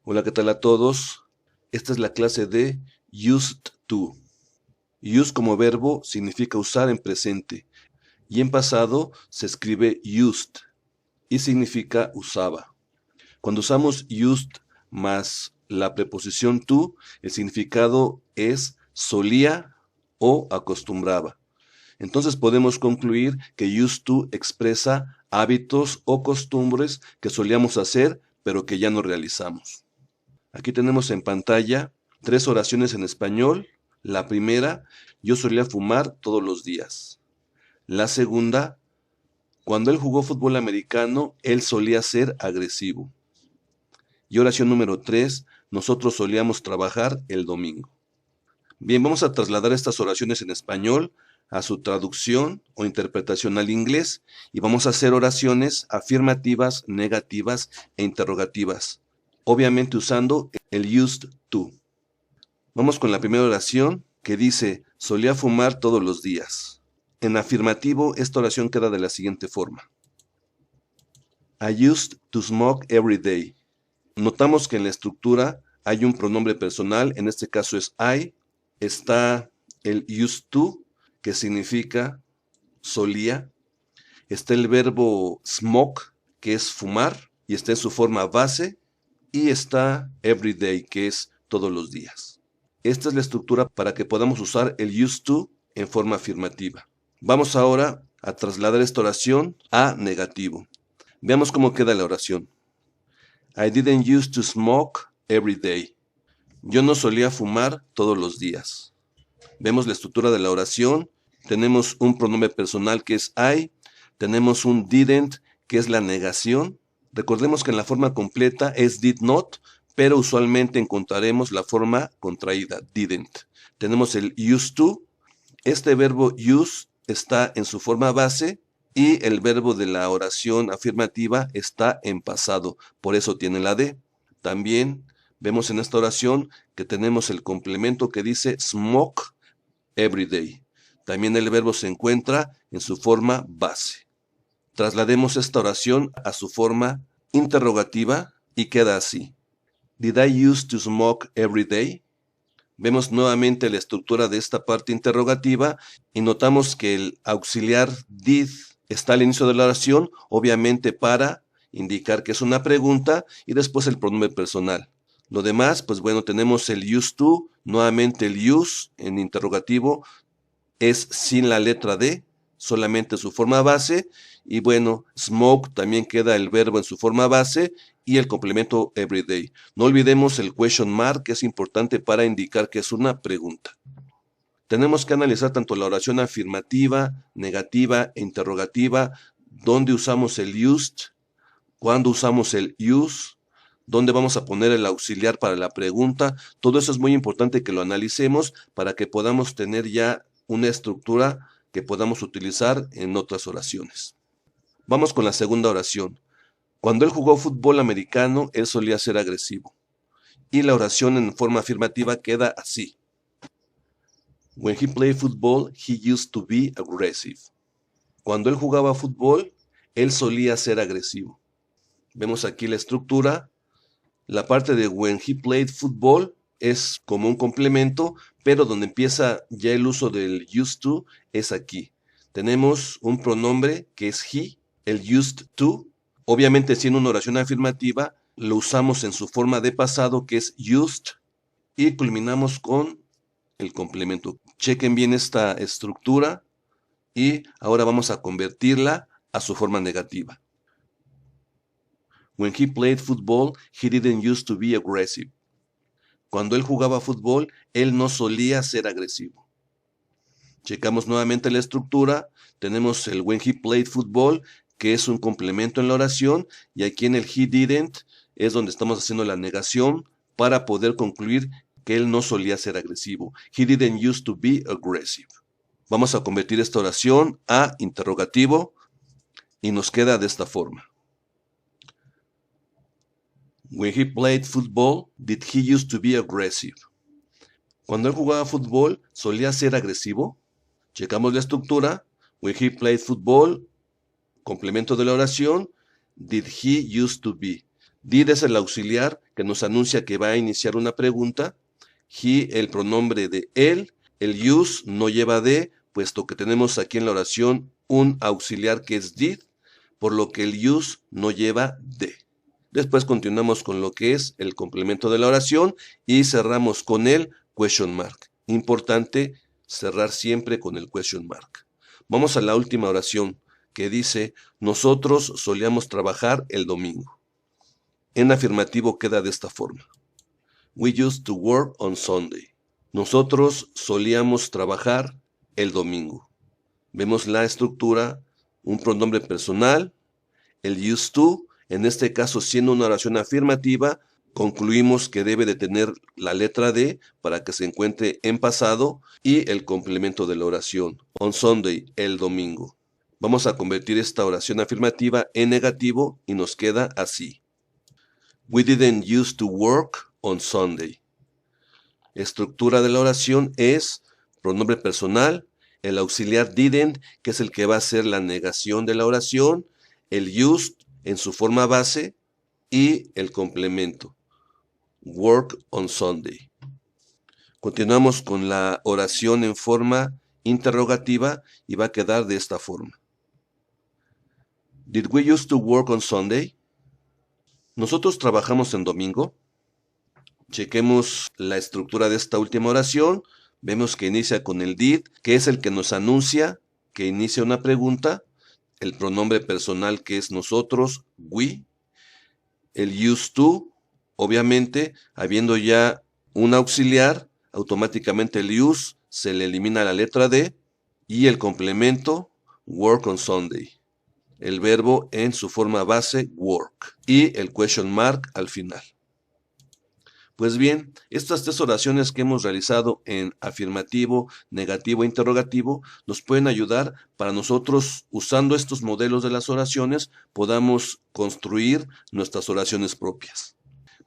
Hola, ¿qué tal a todos? Esta es la clase de used to. Use como verbo significa usar en presente y en pasado se escribe used y significa usaba. Cuando usamos used más la preposición to, el significado es solía o acostumbraba. Entonces podemos concluir que used to expresa hábitos o costumbres que solíamos hacer pero que ya no realizamos. Aquí tenemos en pantalla 3 oraciones en español. La primera, yo solía fumar todos los días. La segunda, cuando él jugó fútbol americano, él solía ser agresivo. Y oración número 3, nosotros solíamos trabajar el domingo. Bien, vamos a trasladar estas oraciones en español a su traducción o interpretación al inglés y vamos a hacer oraciones afirmativas, negativas e interrogativas, obviamente usando el used to. Vamos con la primera oración que dice, solía fumar todos los días. En afirmativo, esta oración queda de la siguiente forma. I used to smoke every day. Notamos que en la estructura hay un pronombre personal, en este caso es I. Está el used to, que significa solía. Está el verbo smoke, que es fumar, y está en su forma base. Y está every day, que es todos los días. Esta es la estructura para que podamos usar el used to en forma afirmativa. Vamos ahora a trasladar esta oración a negativo. Veamos cómo queda la oración. I didn't used to smoke every day. Yo no solía fumar todos los días. Vemos la estructura de la oración. Tenemos un pronombre personal que es I. Tenemos un didn't, que es la negación. Recordemos que en la forma completa es did not, pero usualmente encontraremos la forma contraída, didn't. Tenemos el used to. Este verbo use está en su forma base y el verbo de la oración afirmativa está en pasado, por eso tiene la D. También vemos en esta oración que tenemos el complemento que dice smoke every day. También el verbo se encuentra en su forma base. Traslademos esta oración a su forma interrogativa y queda así. Did I used to smoke every day? Vemos nuevamente la estructura de esta parte interrogativa y notamos que el auxiliar did está al inicio de la oración, obviamente para indicar que es una pregunta y después el pronombre personal. Lo demás, pues bueno, tenemos el used to, nuevamente el use en interrogativo es sin la letra D, solamente su forma base, y bueno, smoke también queda el verbo en su forma base y el complemento everyday. No olvidemos el question mark, que es importante para indicar que es una pregunta. Tenemos que analizar tanto la oración afirmativa, negativa e interrogativa, dónde usamos el used, cuándo usamos el use, dónde vamos a poner el auxiliar para la pregunta. Todo eso es muy importante que lo analicemos para que podamos tener ya una estructura que podamos utilizar en otras oraciones. Vamos con la segunda oración. Cuando él jugó fútbol americano, él solía ser agresivo. Y la oración en forma afirmativa queda así. When he played football, he used to be aggressive. Cuando él jugaba fútbol, él solía ser agresivo. Vemos aquí la estructura. La parte de when he played football es como un complemento, pero donde empieza ya el uso del used to es aquí. Tenemos un pronombre que es he, el used to. Obviamente, siendo una oración afirmativa, lo usamos en su forma de pasado, que es used, y culminamos con el complemento. Chequen bien esta estructura y ahora vamos a convertirla a su forma negativa. When he played football, he didn't used to be aggressive. Cuando él jugaba fútbol, él no solía ser agresivo. Checamos nuevamente la estructura. Tenemos el when he played football, que es un complemento en la oración, y aquí en el he didn't es donde estamos haciendo la negación para poder concluir que él no solía ser agresivo. He didn't used to be aggressive. Vamos a convertir esta oración a interrogativo y nos queda de esta forma. When he played football, did he used to be aggressive? Cuando él jugaba fútbol, ¿solía ser agresivo? Checamos la estructura. When he played football, complemento de la oración, did he used to be. Did es el auxiliar que nos anuncia que va a iniciar una pregunta. He, el pronombre de él. El use no lleva de, puesto que tenemos aquí en la oración un auxiliar que es did, por lo que el use no lleva de. Después continuamos con lo que es el complemento de la oración y cerramos con el question mark. Importante cerrar siempre con el question mark. Vamos a la última oración que dice, nosotros solíamos trabajar el domingo. En afirmativo queda de esta forma. We used to work on Sunday. Nosotros solíamos trabajar el domingo. Vemos la estructura, un pronombre personal, el used to, en este caso siendo una oración afirmativa, concluimos que debe de tener la letra D para que se encuentre en pasado y el complemento de la oración, on Sunday, el domingo. Vamos a convertir esta oración afirmativa en negativo y nos queda así. We didn't used to work on Sunday. Estructura de la oración es pronombre personal, el auxiliar didn't, que es el que va a ser la negación de la oración, el used en su forma base y el complemento, work on Sunday. Continuamos con la oración en forma interrogativa y va a quedar de esta forma. Did we used to work on Sunday? ¿Nosotros trabajamos en domingo? Chequemos la estructura de esta última oración. Vemos que inicia con el did, que es el que nos anuncia que inicia una pregunta. El pronombre personal que es nosotros, we. El used to, obviamente, habiendo ya un auxiliar, automáticamente el use se le elimina la letra D. Y el complemento, work on Sunday. El verbo en su forma base, work. Y el question mark al final. Pues bien, estas tres oraciones que hemos realizado en afirmativo, negativo e interrogativo nos pueden ayudar para nosotros, usando estos modelos de las oraciones, podamos construir nuestras oraciones propias.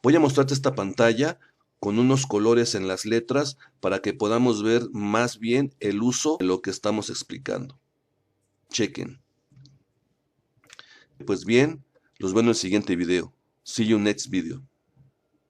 Voy a mostrarte esta pantalla con unos colores en las letras para que podamos ver más bien el uso de lo que estamos explicando. Chequen. Pues bien, los veo en el siguiente video. See you next video.